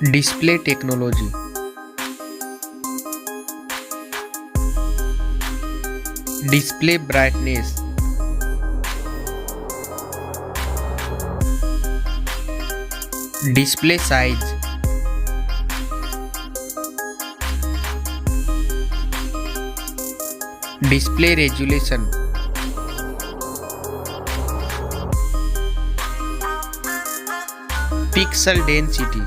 Display technology. Display brightness. Display size. Display resolution. Pixel density.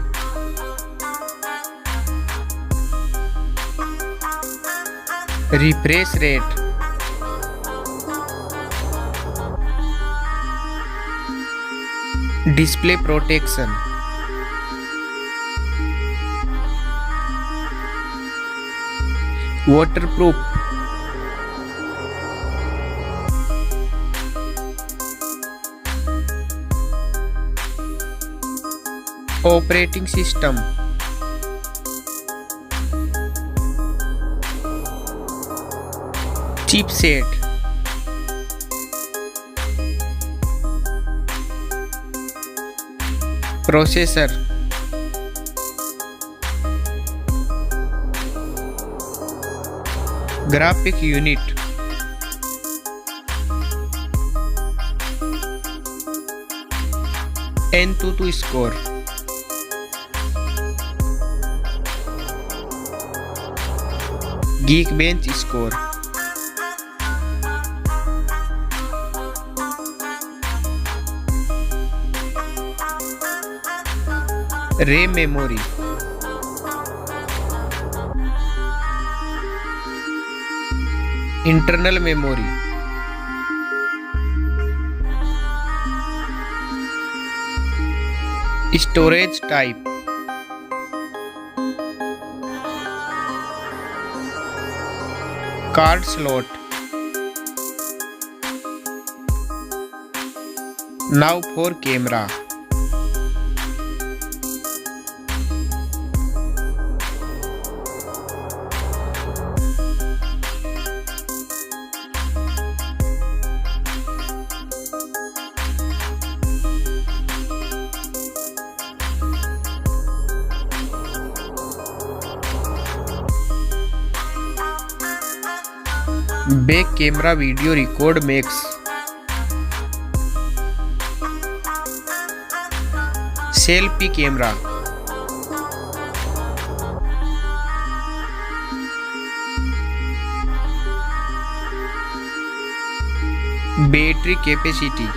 Refresh rate. Display protection. Waterproof. Operating system. Chipset. Processor. Graphic unit. N22 score. Geekbench score. RAM memory. Internal memory. Storage type. Card slot. Now for camera. Back camera video record makes. Selfie camera. Battery capacity.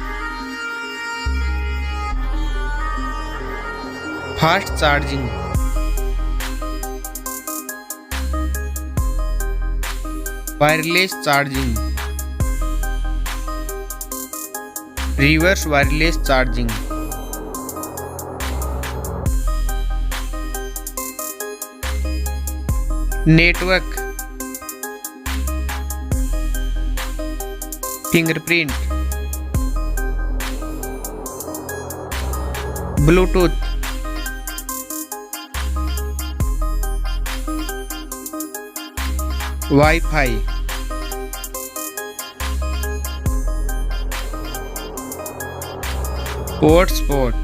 Fast charging. Wireless charging. Reverse wireless charging. Network. Fingerprint. Bluetooth. Wi-Fi. Hotspot.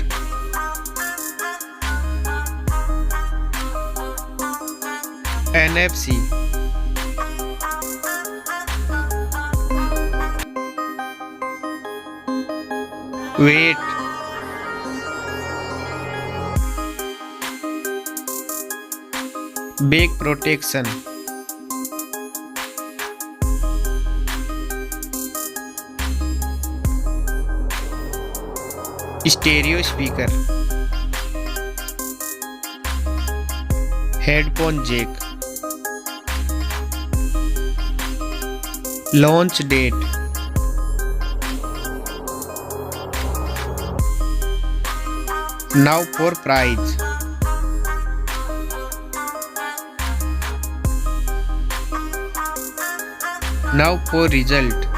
NFC. Weight. Back protection. Stereo speaker. Headphone jack. Launch date. Now for price. Now for result.